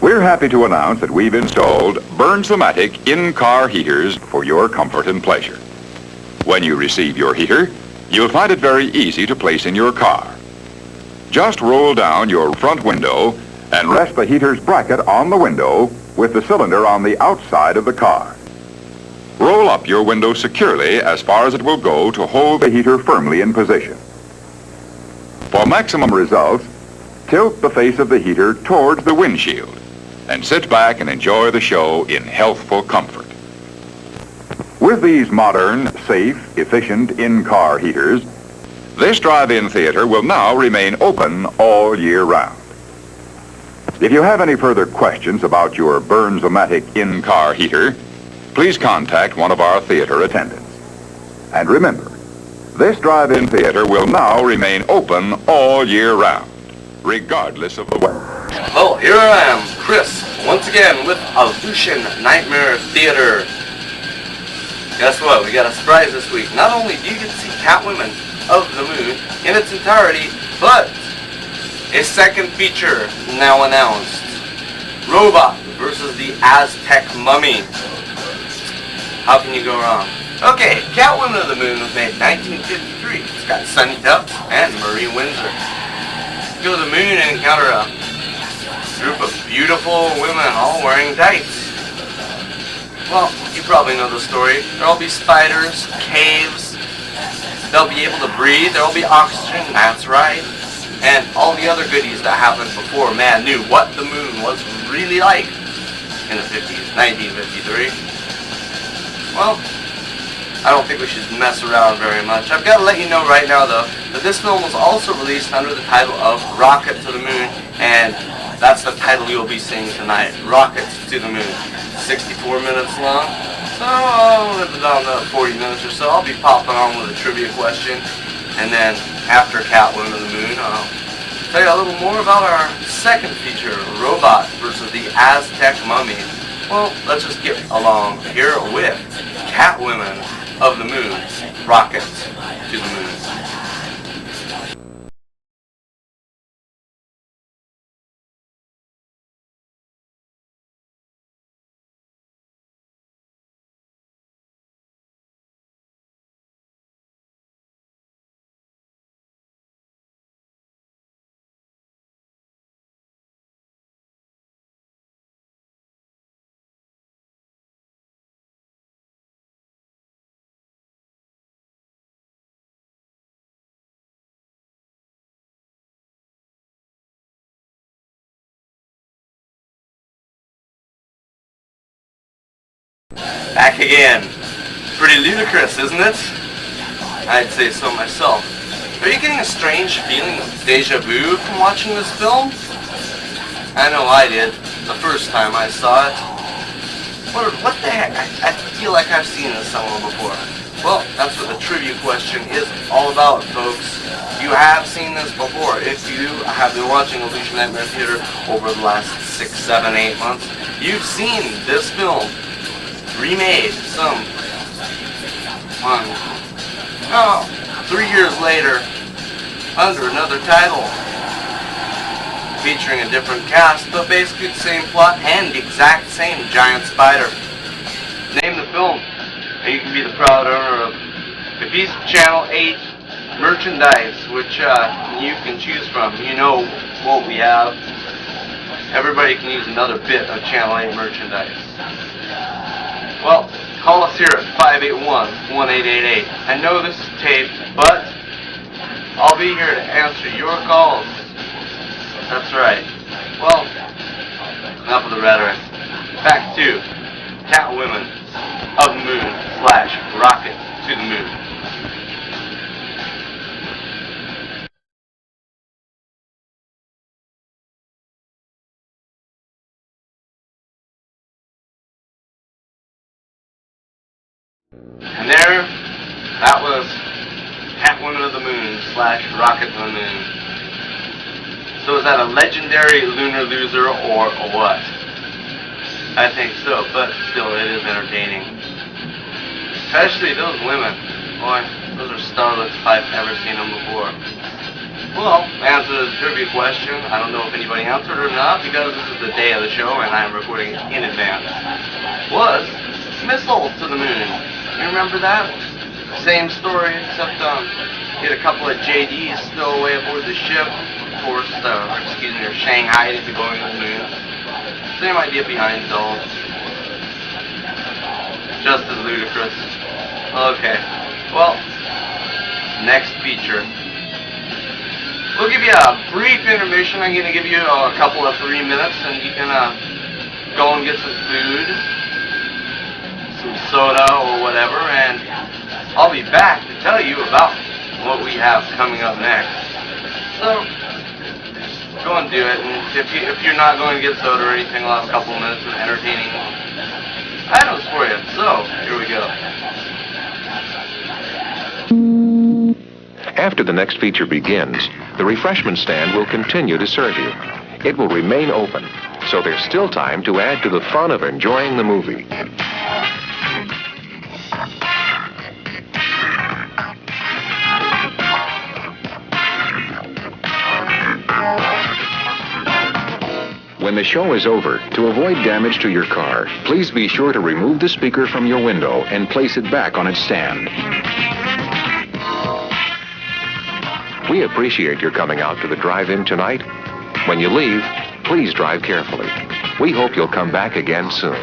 We're happy to announce that we've installed Burns-O-Matic in-car heaters for your comfort and pleasure. When you receive your heater, you'll find it very easy to place in your car. Just roll down your front window and rest the heater's bracket on the window with the cylinder on the outside of the car. Roll up your window securely as far as it will go to hold the heater firmly in position. For maximum results, tilt the face of the heater towards the windshield and sit back and enjoy the show in healthful comfort. With these modern, safe, efficient in-car heaters, this drive-in theater will now remain open all year round. If you have any further questions about your Burns-O-Matic in-car heater, please contact one of our theater attendants. And remember, this drive-in theater will now remain open all year round, regardless of the weather. Well, here I am, Chris, once again with Aleutian Nightmare Theater. Guess what? We got a surprise this week. Not only do you get to see Catwoman of the Moon in its entirety, but a second feature now announced. Robot versus the Aztec Mummy. How can you go wrong? Okay, Catwoman of the Moon was made in 1953. It's got Sunny Ducks and Marie Windsor. Go to the moon and encounter a group of beautiful women all wearing tights. Well, you probably know the story. There'll be spiders, caves, they'll be able to breathe, there'll be oxygen, that's right, and all the other goodies that happened before man knew what the moon was really like in the 50s, 1953. Well, I don't think we should mess around very much. I've got to let you know right now, though, that this film was also released under the title of Rocket to the Moon, and that's the title you'll be seeing tonight, Rocket to the Moon. 64 minutes long, so I'll live it on the 40 minutes or so. I'll be popping on with a trivia question, and then after Catwoman of the Moon, I'll tell you a little more about our second feature, Robot versus the Aztec Mummy. Well, let's just get along here with Catwoman of the Moon, Rocket to the Moon. Back again. Pretty ludicrous, isn't it? I'd say so myself. Are you getting a strange feeling of deja vu from watching this film? I know I did, the first time I saw it. What the heck? I feel like I've seen this somewhere before. Well, that's what the trivia question is all about, folks. You have seen this before. If you have been watching Aleutian Nightmare Theater over the last 6, 7, 8 months, you've seen this film remade some 3 years later under another title, featuring a different cast, but basically the same plot and the exact same giant spider. Name the film, and you can be the proud owner of a piece of Channel 8 merchandise, which you can choose from. You know what we have. Everybody can use another bit of Channel 8 merchandise. Well, call us here at 581-1888. I know this is taped, but I'll be here to answer your calls. That's right. Well, enough of the rhetoric. Back to Catwoman of the Moon / Rocket to the Moon. And there, that was Catwoman of the Moon / Rocket to the Moon. So is that a legendary lunar loser or what? I think so, but still it is entertaining. Especially those women. Boy, those are starlets if I've ever seen them before. Well, answer to the trivia question, I don't know if anybody answered or not because this is the day of the show and I'm recording it in advance, was missiles to the moon. You remember that? Same story, except hit a couple of JDs stowaway aboard the ship. Of course, or Shanghai to going to the moon. Same idea behind it all. Just as ludicrous. Okay. Well, next feature. We'll give you a brief intermission. I'm going to give you a couple of 3 minutes and you can go and get some food, some soda or whatever, and I'll be back to tell you about what we have coming up next. So, go and do it, and if you're not going to get soda or anything, I'll have a couple of minutes of entertaining items for you. So, here we go. After the next feature begins, the refreshment stand will continue to serve you. It will remain open, so there's still time to add to the fun of enjoying the movie. When the show is over, to avoid damage to your car, please be sure to remove the speaker from your window and place it back on its stand. We appreciate your coming out to the drive-in tonight. When you leave, please drive carefully. We hope you'll come back again soon.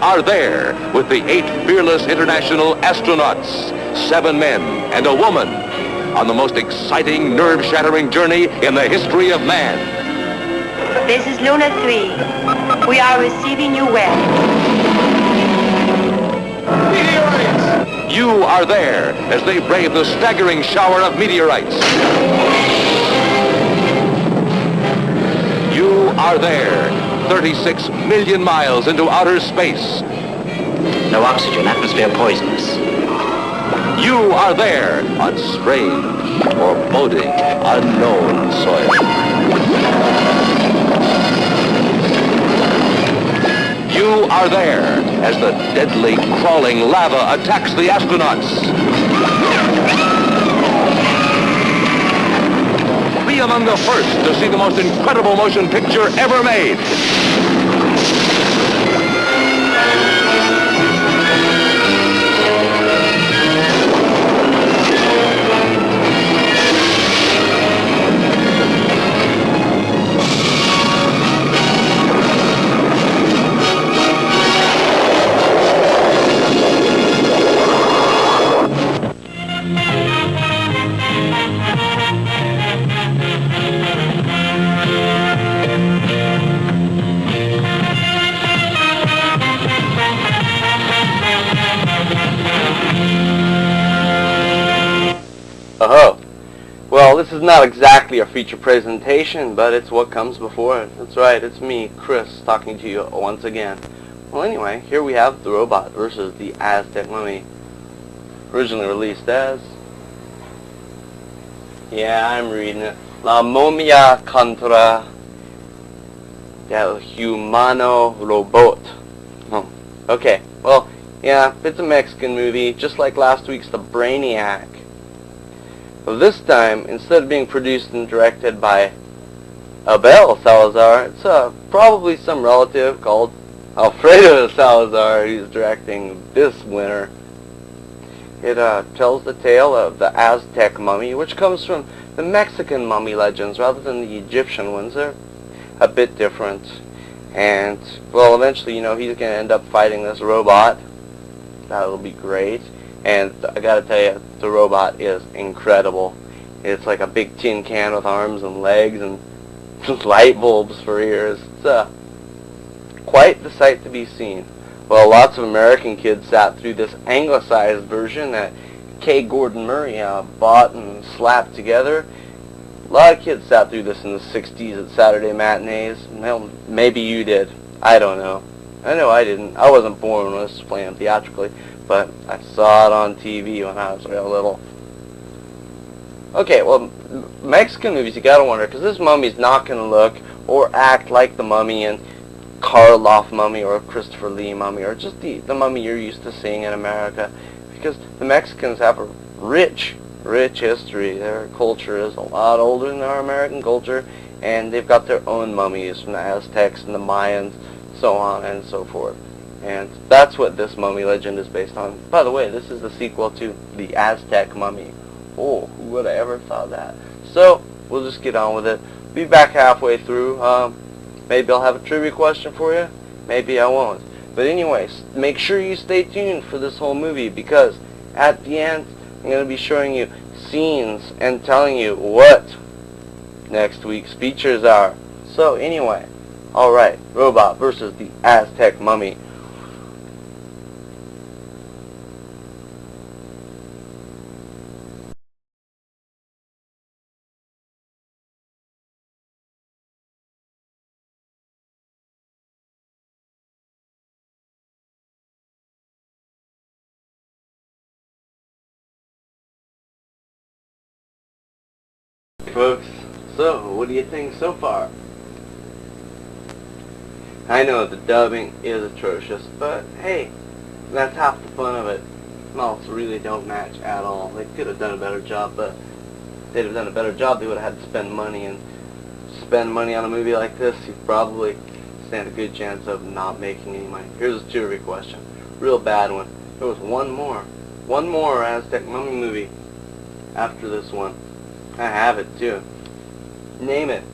Are there with the 8 fearless international astronauts, 7 men and a woman, on the most exciting, nerve-shattering journey in the history of man. This is Luna 3. We are receiving you well. Meteorites! You are there as they brave the staggering shower of meteorites. You are there, 36 million miles into outer space. No oxygen, atmosphere poisonous. You are there on strange, foreboding, unknown soil. You are there as the deadly, crawling lava attacks the astronauts. We Be among the first to see the most incredible motion picture ever made. Oh, well, this is not exactly a feature presentation, but it's what comes before it. That's right, it's me, Chris, talking to you once again. Well, anyway, here we have The Robot versus the Aztec Mummy, originally released as... Yeah, I'm reading it. La Momia contra del Humano Robot. Oh, okay, well, yeah, it's a Mexican movie, just like last week's The Brainiac. Well, this time, instead of being produced and directed by Abel Salazar, it's probably some relative called Alfredo Salazar who's directing this winner. It tells the tale of the Aztec mummy, which comes from the Mexican mummy legends rather than the Egyptian ones. They're a bit different. And, well, eventually, you know, he's going to end up fighting this robot. That'll be great. And I gotta tell you, the robot is incredible. It's like a big tin can with arms and legs and light bulbs for ears. It's quite the sight to be seen. Well, lots of American kids sat through this anglicized version that K. Gordon Murray bought and slapped together. A lot of kids sat through this in the 60s at Saturday matinees. Well, maybe you did. I don't know. I know I didn't. I wasn't born when this was playing theatrically, but I saw it on TV when I was real little. Okay, well, Mexican movies, you gotta wonder, because this mummy's not gonna look or act like the mummy in Karloff Mummy or Christopher Lee Mummy or just the mummy you're used to seeing in America, because the Mexicans have a rich history. Their culture is a lot older than our American culture, and they've got their own mummies from the Aztecs and the Mayans, so on and so forth. And that's what this mummy legend is based on. By the way, this is the sequel to the Aztec Mummy. Oh, who would have ever thought that? So, we'll just get on with it. Be back halfway through. Maybe I'll have a trivia question for you. Maybe I won't. But anyways, make sure you stay tuned for this whole movie, because at the end, I'm going to be showing you scenes and telling you what next week's features are. So anyway, alright, Robot versus the Aztec Mummy. Folks, so what do you think so far? I know the dubbing is atrocious, but hey, that's half the fun of it. Mouths really don't match at all. They could have done a better job, but if they'd have done a better job, they would have had to spend money, and spend money on a movie like this, you'd probably stand a good chance of not making any money. Here's a trivia question. Real bad one. There was one more Aztec Mummy movie after this one. I have it too. Name it.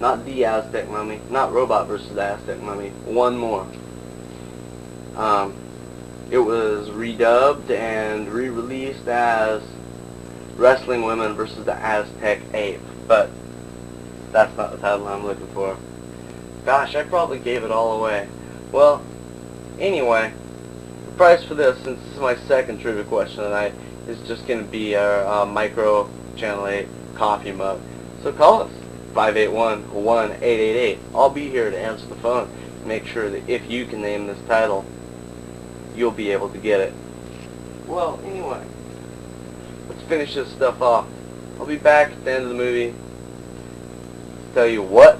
Not the Aztec Mummy. Not Robot versus the Aztec Mummy. One more. It was redubbed and re-released as Wrestling Women versus the Aztec Ape. But that's not the title I'm looking for. Gosh, I probably gave it all away. Well, anyway, the price for this, since this is my second trivia question tonight, is just going to be our micro Channel 8 coffee mug. So call us, 581-1888. I'll be here to answer the phone. Make sure that if you can name this title, you'll be able to get it. Well, anyway, let's finish this stuff off. I'll be back at the end of the movie to tell you what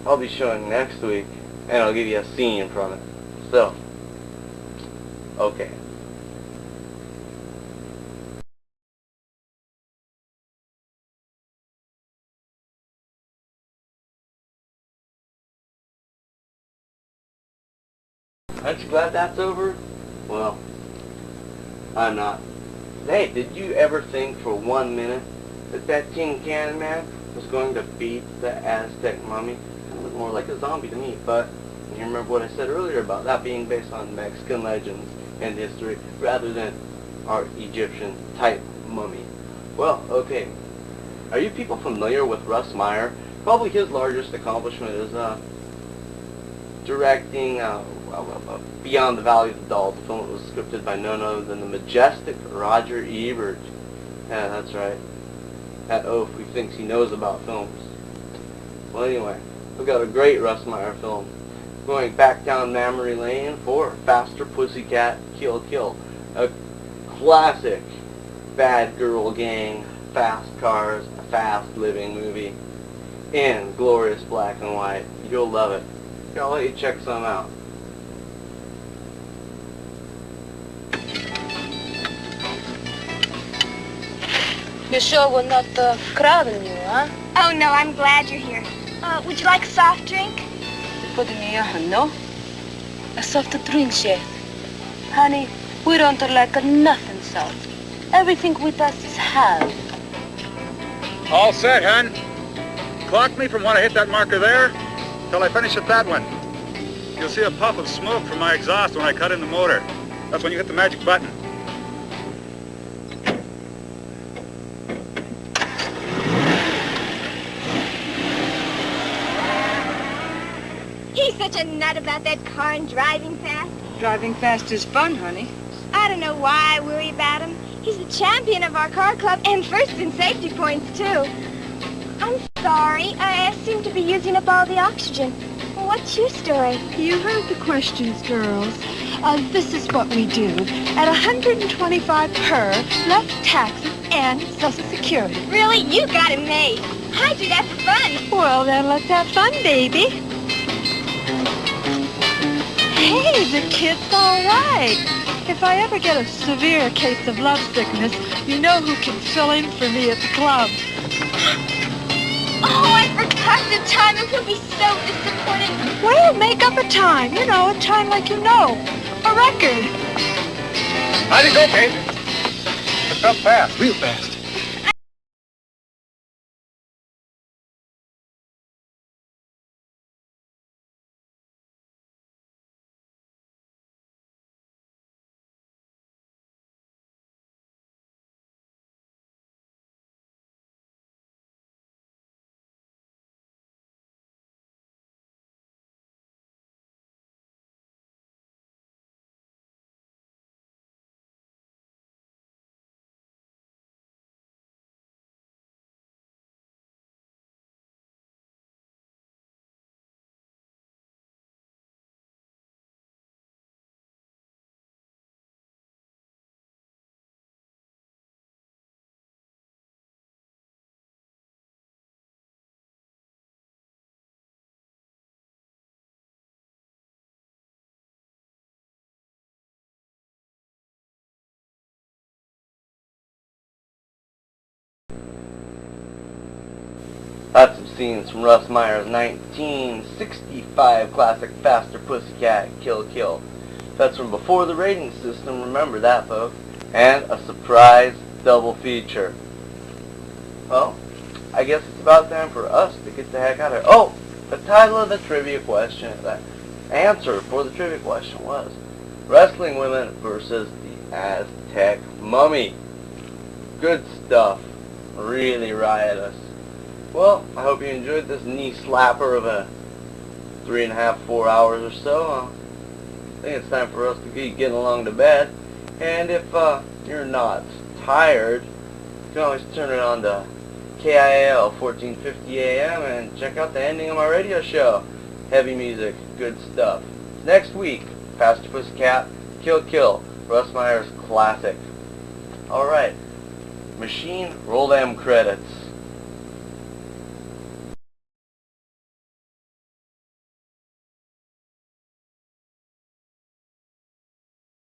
I'll be showing next week, and I'll give you a scene from it. So, okay. Aren't you glad that's over? Well, I'm not. Hey, did you ever think for 1 minute that Tin Can Man was going to beat the Aztec mummy? It looked more like a zombie to me, but you remember what I said earlier about that being based on Mexican legends and history rather than our Egyptian type mummy. Well, okay. Are you people familiar with Russ Meyer? Probably his largest accomplishment is directing Beyond the Valley of the Dolls, the film that was scripted by none other than the majestic Roger Ebert. Yeah, that's right. That oaf who thinks he knows about films. Well, anyway, we've got a great Russ Meyer film. Going back down memory lane for Faster Pussycat Kill Kill. A classic bad girl gang, fast cars, fast living movie in glorious black and white. You'll love it. Here, I'll let you check some out. You sure we're not crowding you, huh? Oh, no, I'm glad you're here. Would you like a soft drink? No? A soft drink, chef. Honey, we don't like nothing soft. Everything with us is hard. All set, hon. Clock me from when I hit that marker there till I finish at that one. You'll see a puff of smoke from my exhaust when I cut in the motor. That's when you hit the magic button. He's such a nut about that car and driving fast. Driving fast is fun, honey. I don't know why I worry about him. He's the champion of our car club and first in safety points, too. I'm sorry. I seem to be using up all the oxygen. What's your story? You heard the questions, girls. This is what we do. At $125 per, less taxes and Social Security. Really? You got it made. I do that for fun. Well, then let's have fun, baby. Hey, the kid's all right. If I ever get a severe case of love sickness, you know who can fill in for me at the club. Oh, I forgot the time, and he'll be so disappointed. Well, make up a time. You know, a time like you know. A record. How'd it go, Kate? It felt fast, real fast. That's some scenes from Russ Meyer's 1965 classic Faster Pussycat Kill Kill. That's from before the rating system, remember that, folks. And a surprise double feature. Well, I guess it's about time for us to get the heck out of here. Oh, the title of the trivia question, the answer for the trivia question was Wrestling Women versus the Aztec Mummy. Good stuff. Really riotous. Well, I hope you enjoyed this knee slapper of a 3.5, 4 hours or so. I think it's time for us to be getting along to bed. And if you're not tired, you can always turn it on to KIAL 1450 AM and check out the ending of my radio show. Heavy music, good stuff. Next week, Faster Pussycat, Kill Kill, Russ Meyer's classic. Alright, machine, roll them credits.